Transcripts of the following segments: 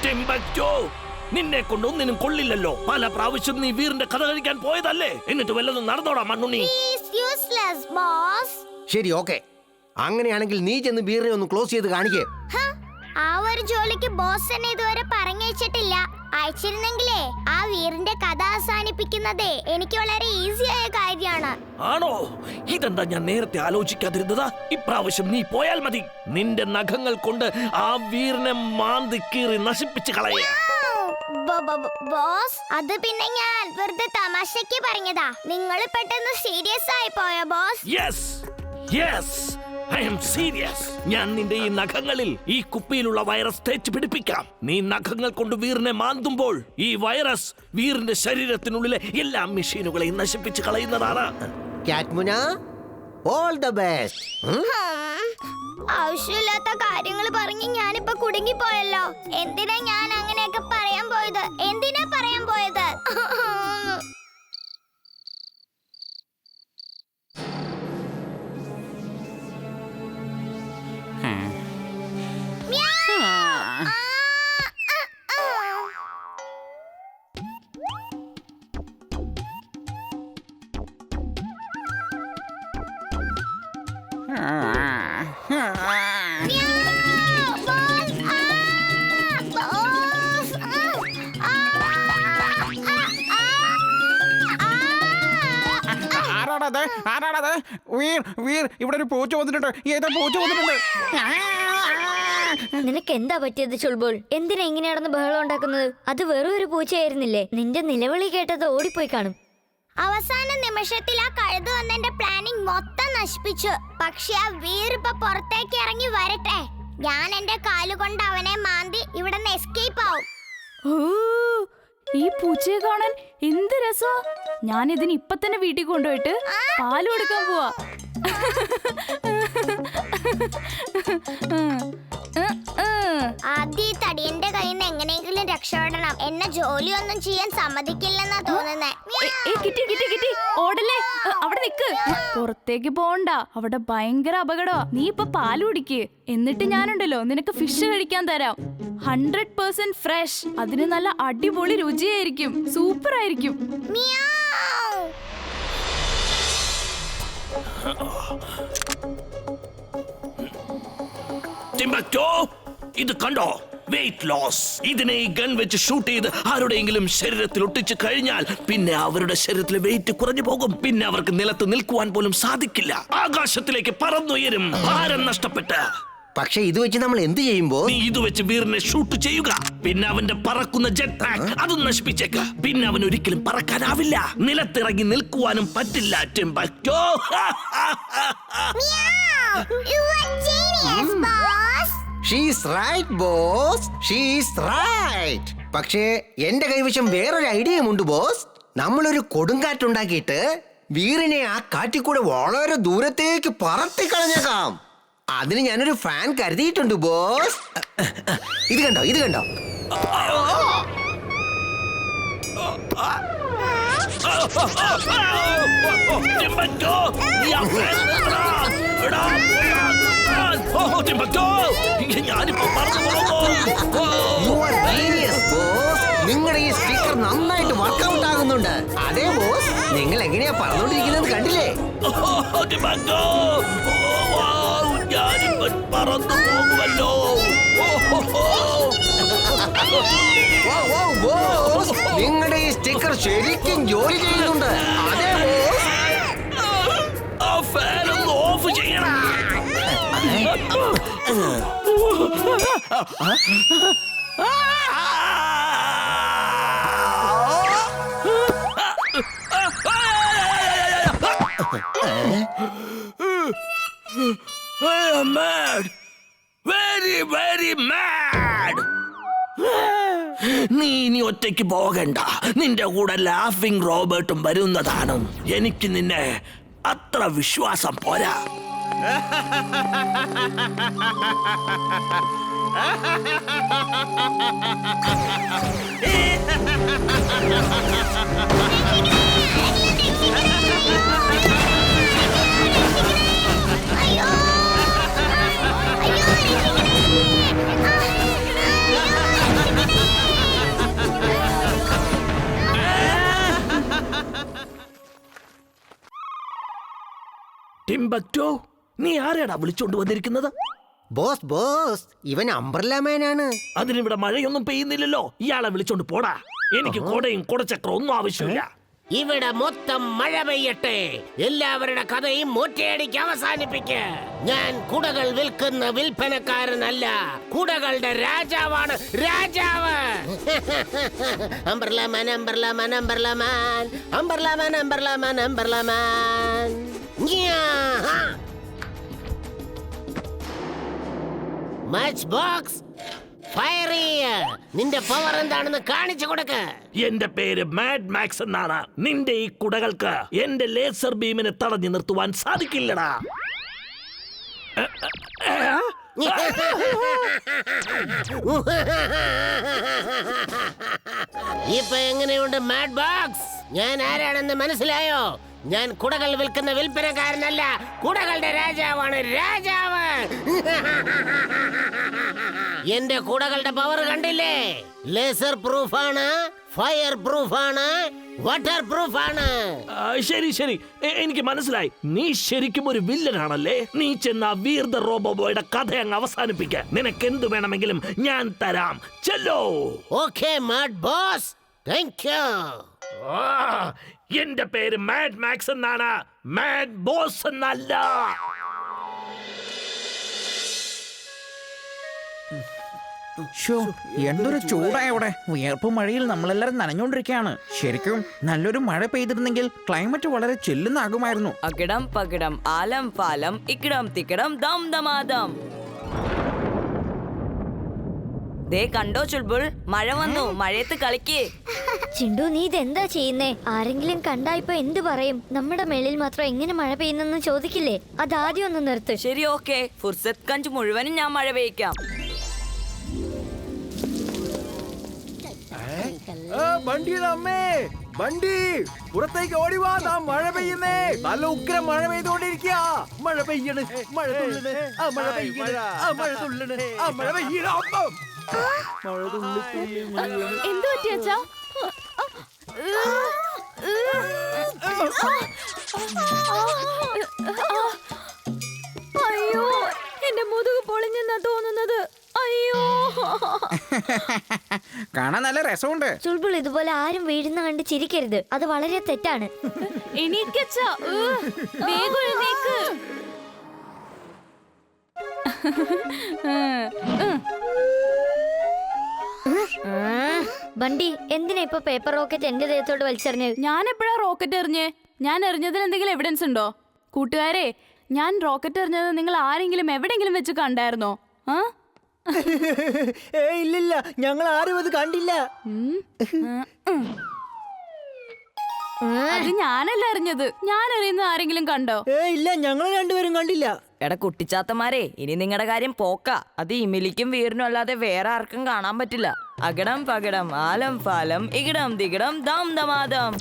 ടിംബക്ടു, നിന്നെ കൊണ്ടൊന്നിനും കൊള്ളില്ലല്ലോ. പല പ്രാവശ്യം നീ വീറിന്റെ കഥ കഴിക്കാൻ പോയതല്ലേ? എന്നിട്ട് വല്ലതും നടന്നോടാ മണ്ണുണ്ണി? ശരി, ഓക്കെ. അങ്ങനെയാണെങ്കിൽ നീ ചെന്ന് വീറിനെ ഒന്ന് ക്ലോസ് ചെയ്ത് കാണിക്കേ. ആ ഒരു ജോലിക്ക് ബോസ് എന്നെ ഇതുവരെ പറഞ്ഞയച്ചിട്ടില്ല. അയച്ചിരുന്നെങ്കിലേ ആ വീറിന്റെ കഥ അവസാനിപ്പിക്കുന്നതേ എനിക്ക് വളരെ ഈസിയായ കാര്യമാണ്. ആണോ? ഇതെന്താ ഞാൻ നേരത്തെ ആലോചിക്കാതിരുന്നതാ? ഇപ്രാവശ്യം നീ പോയാൽ മതി. നിന്റെ നഖങ്ങൾ കൊണ്ട് ആ വീറിനെ മാന്തി കീറി നശിപ്പിച്ച് കളയ. ബോസ്, അത് പിന്നെ ഞാൻ വെറുതെ തമാശക്ക് പറഞ്ഞതാ. നിങ്ങൾ പെട്ടെന്ന് സീരിയസ് ആയി പോയോ boss? Yes yes, I am serious. ഞാൻ നിന്റെ ഈ നഖങ്ങളിൽ ഈ കുപ്പിയിലുള്ള വൈറസ് തേച്ച് പിടിപ്പിക്കാം. നീ നഖങ്ങൾ കൊണ്ട് വീറിനെ മാന്തുമ്പോൾ ഈ വൈറസ് വീറിന്റെ ശരീരത്തിനുള്ളിലെ എല്ലാ മെഷീനുകളെയും നശിപ്പിച്ച് കളയുന്നതാണ്. കാറ്റ്മുന, ഓൾ ദ ബെസ്റ്റ്. ആവശ്യമില്ലാത്ത കാര്യങ്ങൾ പറഞ്ഞ് ഞാനിപ്പോ കുടുങ്ങിപ്പോയല്ലോ. എന്തിനാ ഞാൻ അങ്ങനെയൊക്കെ പറയാൻ പോയത്? എന്തിനാ പറയാൻ പോയത്? ആരാണത്? വീർ, ഇവിടെ ഒരു പൂച്ച വന്നിട്ടുണ്ട്. ഏതാ പൂച്ച വന്നിട്ടുണ്ട്? നിനക്ക് എന്താ പറ്റിയത് ചുൾബോൾ? എന്തിനാ ഇങ്ങനെ നടന്ന് ബഹളം ഉണ്ടാക്കുന്നത്? അത് വെറും ഒരു പൂച്ചയായിരുന്നില്ലേ? നിന്റെ നിലവിളി കേട്ടത് ഓടിപ്പോയി കാണും. അവസാന നിമിഷത്തിൽ ആ കഴുതു വന്ന് എന്റെ പ്ലാനിങ് മൊത്തം നശിപ്പിച്ചു. പക്ഷെ ആ വീറിപ്പോ പുറത്തേക്ക് ഇറങ്ങി വരട്ടെ. ഞാൻ എന്റെ കാലുകൊണ്ട് അവനെ മാന്തി ഇവിടെ നിന്ന് എസ്കേപ്പ് ആവും. ഈ പൂച്ചയെ കാണാൻ എന്ത് രസാ! ഞാൻ ഇതിന് ഇപ്പൊ തന്നെ വീട്ടിൽ കൊണ്ടുപോയിട്ട് പാല് കൊടുക്കാൻ പോവാ. ആദ്യം ഈ തടിയന്റെ കയ്യിൽ നിന്ന് എങ്ങനെയെങ്കിലും രക്ഷപ്പെടണം. എന്നെ ജോലിയൊന്നും ചെയ്യാൻ സമ്മതിക്കില്ലെന്നാ തോന്നുന്നേ. കിട്ടി. ഓടല്ലേ, അവിടെ നിക്ക്. പുറത്തേക്ക് പോണ്ട, അവിടെ ഭയങ്കര അപകടമാ. നീ ഇപ്പൊ പാല് കുടിക്ക്. എന്നിട്ട് ഞാനുണ്ടല്ലോ നിനക്ക് ഫിഷ് കഴിക്കാൻ തരാം. 100% ഫ്രഷ്. അതിന് നല്ല അടിപൊളി രുചിയായിരിക്കും. സൂപ്പർ ആയിരിക്കും. ടിംബക്ടു, ഇത് കണ്ടോ? Weight loss. ഇതിനെ ഈ ഗൺ വെച്ച് ഷൂട്ട് ചെയ്ത് ആരുടെയെങ്കിലും ശരീരത്തിൽ ഒട്ടിച്ചു കഴിഞ്ഞാൽ പിന്നെ അവരുടെ ശരീരത്തിലെ വെയിറ്റ് കുറഞ്ഞു പോകും. പിന്നെ അവർക്ക് നിലത്ത് നിൽക്കുവാൻ പോലും സാധിക്കില്ല. ആകാശത്തിലേക്ക് പറന്നുയരും, ഭാരം നഷ്ടപ്പെട്ട്. പക്ഷെ ഇത് വെച്ച് നമ്മൾ എന്ത് ചെയ്യുമ്പോ? നീ ഇത് വെച്ച് വീറിനെ ഷൂട്ട് ചെയ്യുക. പിന്നെ അവന്റെ പറക്കുന്ന ജെറ്റ് പാക്ക് അതും നശിപ്പിച്ചേക്ക്. പിന്നെ അവൻ ഒരിക്കലും പറക്കാനാവില്ല. നിലത്തിറങ്ങി നിൽക്കുവാനും പറ്റില്ല. Timbuktu, she's right boss, she's right. പക്ഷേ എന്റെ കൈവശം വേറൊരു ഐഡിയയുമുണ്ട് ബോസ്. നമ്മളൊരു കൊടുങ്കാറ്റുണ്ടാക്കിയിട്ട് വീറിനെ ആ കാറ്റിക്കൂടെ വളരെ ദൂരത്തേക്ക് പറത്തിക്കളഞ്ഞേക്കാം. അതിന് ഞാനൊരു ഫാൻ കരുതിയിട്ടുണ്ട് ബോസ്. ഇത് കണ്ടോ? നിങ്ങളുടെ ഈ സ്പീക്കർ നന്നായിട്ട് വർക്ക്ഔട്ട് ആകുന്നുണ്ട്. അതേ ബോസ്, നിങ്ങൾ എങ്ങനെയാ പറഞ്ഞോണ്ടിരിക്കുന്നത് കണ്ടില്ലേ? പറന്നു പോകുമല്ലോ. നിങ്ങളുടെ ഈ സ്റ്റിക്കർ ശരിക്കും ജോലി ചെയ്യുന്നുണ്ട്. അതേ ബോസ്. ആ ഫാൻ ഒന്ന് ഓഫ് ചെയ്യണം. I am mad. Very, very mad. നീ ഇനി ഒറ്റയ്ക്ക് പോകണ്ട. നിന്റെ കൂടെ ലാഫിംഗ് റോബർട്ടും വരുന്നതാണ്. എനിക്ക് നിന്നെ അത്ര വിശ്വാസം പോരാ. ഇംപെക്ടോ, നീ ആരെയാടാ വിളിച്ചോണ്ട് വന്നിരിക്കുന്നത്? ബോസ് ഇവൻ അംബ്രല്ലാമാനാണ്. അതിനിവിടെ മഴയൊന്നും പെയ്യുന്നില്ലല്ലോ. ഇയാളെ വിളിച്ചോണ്ട് പോടാ. എനിക്ക് കൊടയും കൊടച്ചക്രം ഒന്നും ആവശ്യമില്ല. ഇവിടെ മൊത്തം മഴ പെയ്യട്ടെ. എല്ലാവരുടെ കഥയും ഒറ്റയടിക്ക് അവസാനിപ്പിക്ക്. ഞാൻ കുടകൾ വിൽക്കുന്ന വിൽപ്പനക്കാരനല്ല, കുടകളുടെ രാജാവാണ്, രാജാവ്. അംബർലാമാൻ അംബർലാമാൻ അംബർലാമാൻ അംബർലാമാൻ അംബർലാമാൻ അംബർലാമാൻ. മാച്ച് ബോക്സ് ഫയർ ചെയ്യ്. നിന്റെ പവർ എന്താണെന്ന് കാണിച്ചു കൊടുക്ക്. എന്റെ പേര് മാഡ് മാക്സ് എന്നാണ്. നിന്റെ ഈ കുടകൾക്ക് എന്റെ ലേസർ ബീമിനെ തടഞ്ഞു നിർത്തുവാൻ സാധിക്കില്ലടാ. ഇപ്പൊ എങ്ങനെയുണ്ട് മാഡ് ബോക്സ്? ഞാൻ ആരാണെന്ന് മനസ്സിലായോ? ഞാൻ കുടകൾ വിൽക്കുന്ന വിൽപ്പനക്കാരനല്ല, കുടകളുടെ രാജാവാണ്, രാജാവ്. എന്റെ കുടകളുടെ പവർ കണ്ടില്ലേ? ലേസർ പ്രൂഫാണ്, ഫയർ പ്രൂഫാണ്, വാട്ടർ പ്രൂഫാണ്. ശരി ശരി, എനിക്ക് മനസ്സിലായി. നീ ശരിക്കും ഒരു വില്ലനാണല്ലേ. നീ ചെന്ന വീർ ദ റോബോബോയുടെ കഥ അങ്ങ് അവസാനിപ്പിക്ക. നിനക്ക് എന്ത് വേണമെങ്കിലും ഞാൻ തരാം. ചെല്ലോ. Okay mad boss, thank you. എന്റെ പേര് മാഡ് മാക്സ് എന്നാണ്, മാഡ് ബോസ് എന്നല്ല. എന്തൊരു ചൂടായ ഇവിടെ. വിയർപ്പ് മഴയിൽ നമ്മളെല്ലാരും നനഞ്ഞോണ്ടിരിക്കുകയാണ്. ശരിക്കും നല്ലൊരു മഴ പെയ്തിരുന്നെങ്കിൽ ക്ലൈമറ്റ് വളരെ ചെല്ലുന്നാകുമായിരുന്നു. അകിടം പകിടം ആലം പാലം ഇക്കിടം തിക്കിടം ദം ദമാദം. ദേ കണ്ടോ ചുൾബുൾ, മഴ വന്നു. മഴയത്ത് കളിക്കേ. ചിണ്ടു, നീ ഇതെന്താ ചെയ്യുന്നേ? ആരെങ്കിലും കണ്ടാ ഇപ്പൊ എന്ത് പറയും? നമ്മുടെ മേളിൽ മാത്രം എങ്ങനെ മഴ പെയ്യുന്നെന്ന് ചോദിക്കില്ലേ? അതാദ്യം ഒന്ന് നിർത്ത്. ശരി, ഓക്കെ. ഫുർസത്ത് ഗഞ്ച് മുഴുവനും ഞാൻ മഴ പെയ്ക്കാം. വണ്ടിയുടെ അമ്മേ, വണ്ടി പുറത്തേക്ക് ഓടിവാ. നാം മഴ പെയ്യുന്നേ. നല്ല ഉഗ്രം മഴ പെയ്തുകൊണ്ടിരിക്കുക. മഴ പെയ്യണ്, മഴ തുള്ളണ്, ആ മഴ പെയ്യണ്, ആ മഴ തുള്ളണ്, ആ മഴ പെയ്യണ. മഴ തുള്ളി എന്തു പറ്റി അച്ഛാ? അയ്യോ, എന്റെ മുതുക് പൊളിഞ്ഞെന്നാ തോന്നുന്നത്. അയ്യോ. കാണാൻ നല്ല രസമുണ്ട്. ചുൾബുൾ, ഇതുപോലെ ആരും വീഴുന്ന കണ്ട് ചിരിക്കരുത്. അത് വളരെ തെറ്റാണ്. എണീക്കച്ചാ, വേഗം എഴുന്നേക്ക്. ബണ്ടി, എന്തിനാ ഇപ്പൊ പേപ്പർ റോക്കറ്റ് എന്റെ ദേഹത്തോട്ട് വലിച്ചെറിഞ്ഞത്? ഞാൻ എപ്പോഴാ റോക്കറ്റ് എറിഞ്ഞേ? ഞാൻ എറിഞ്ഞതിൽ എന്തെങ്കിലും എവിഡൻസ് ഉണ്ടോ? കൂട്ടുകാരെ, ഞാൻ റോക്കറ്റ് എറിഞ്ഞത് നിങ്ങൾ ആരെങ്കിലും എവിടെങ്കിലും വെച്ച് കണ്ടായിരുന്നോ? ഇല്ലില്ല, ഞങ്ങൾ ആരും അത് കണ്ടില്ല. അത് ഞാനല്ല എറിഞ്ഞത്. ഞാൻ എറിയുന്നത് ആരെങ്കിലും കണ്ടോ? ഇല്ല, ഞങ്ങൾ രണ്ടുപേരും കണ്ടില്ല. എടാ കുട്ടിച്ചാത്തമാരെ, ഇനി നിങ്ങളുടെ കാര്യം പോക്ക. അത് ഇമിലിക്കും വീറിനും അല്ലാതെ വേറെ ആർക്കും കാണാൻ പറ്റില്ല. അകിടം പകിടം ആലം ഫാലം ഇകിടം തികിടം ദം ദമാദം.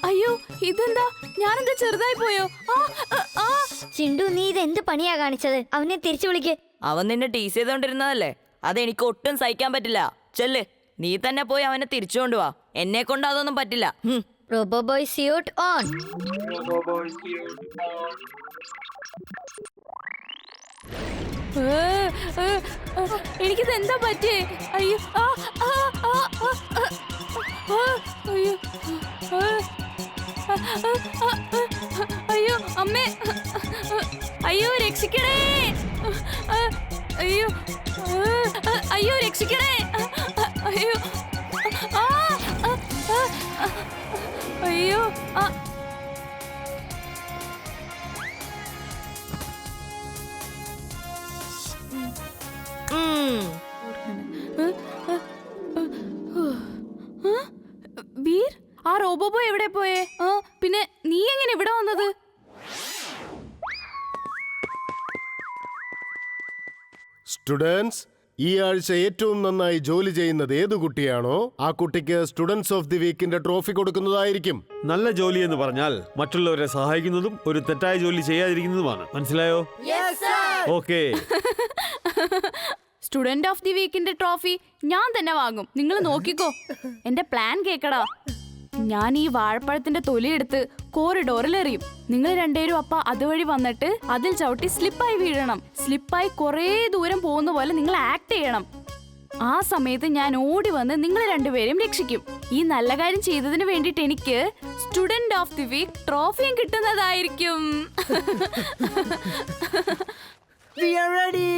അയ്യോ, ഇതെന്താ? ഞാനെന്താ ചെറുതായി പോയോ? ചിണ്ടു, നീ ഇത് എന്ത് പണിയാ കാണിച്ചത്? അവനെ തിരിച്ചു വിളിക്ക്. അവൻ നിന്നെ ടീസ് ചെയ്തോണ്ടിരുന്നതല്ലേ. അതെനിക്ക് ഒട്ടും സഹിക്കാൻ പറ്റില്ല. ചെല്ല്, നീ തന്നെ പോയി അവനെ തിരിച്ചു കൊണ്ടുവാ. എന്നെ കൊണ്ട് അതൊന്നും പറ്റില്ല. റോബോബോയ് സ്യൂട്ട് ഓൺ. എനിക്കിത് എന്താ പറ്റിയേ? അയ്യോ, അയ്യോ, അയ്യോ അമ്മേ, അയ്യോ രക്ഷിക്കണേ, അയ്യോ, അയ്യോ രക്ഷിക്കണേ, അയ്യോ, അയ്യോ. വീർ, ആ റോബോബോ എവിടെ പോയേ? പിന്നെ നീ എങ്ങനെ ഇവിടെ വന്നത്? സ്റ്റുഡൻസ്, ഈ ആഴ്ച ഏറ്റവും നന്നായി ജോലി ചെയ്യുന്നത് ഏതു കുട്ടിയാണോ ആ കുട്ടിക്ക് സ്റ്റുഡൻസ് ഓഫ് ദി വീക്കിന്റെ ട്രോഫി കൊടുക്കുന്നതായിരിക്കും. നല്ല ജോലി എന്ന് പറഞ്ഞാൽ മറ്റുള്ളവരെ സഹായിക്കുന്നതും ഒരു തെറ്റായ ജോലി ചെയ്യാതിരിക്കുന്നതുമാണ്. മനസ്സിലായോ? ഓക്കേ. സ്റ്റുഡന്റ് ഓഫ് ദി വീക്കിന്റെ ട്രോഫി ഞാൻ തന്നെ വാങ്ങും. നിങ്ങൾ നോക്കിക്കോ. എന്റെ പ്ലാൻ കേക്കടാ. ഞാൻ ഈ വാഴപ്പഴത്തിന്റെ തൊലിയെടുത്ത് കോറിഡോറിൽ എറിയും. നിങ്ങൾ രണ്ടുപേരും അപ്പ അതുവഴി വന്നിട്ട് അതിൽ ചവിട്ടി സ്ലിപ്പായി വീഴണം. സ്ലിപ്പായി കുറേ ദൂരം പോകുന്ന പോലെ നിങ്ങൾ ആക്ട് ചെയ്യണം. ആ സമയത്ത് ഞാൻ ഓടി വന്ന് നിങ്ങൾ രണ്ടുപേരും രക്ഷിക്കും. ഈ നല്ല കാര്യം ചെയ്തതിന് വേണ്ടിയിട്ട് എനിക്ക് സ്റ്റുഡന്റ് ഓഫ് ദി വീക്ക് ട്രോഫിയും കിട്ടുന്നതായിരിക്കും. We are ready.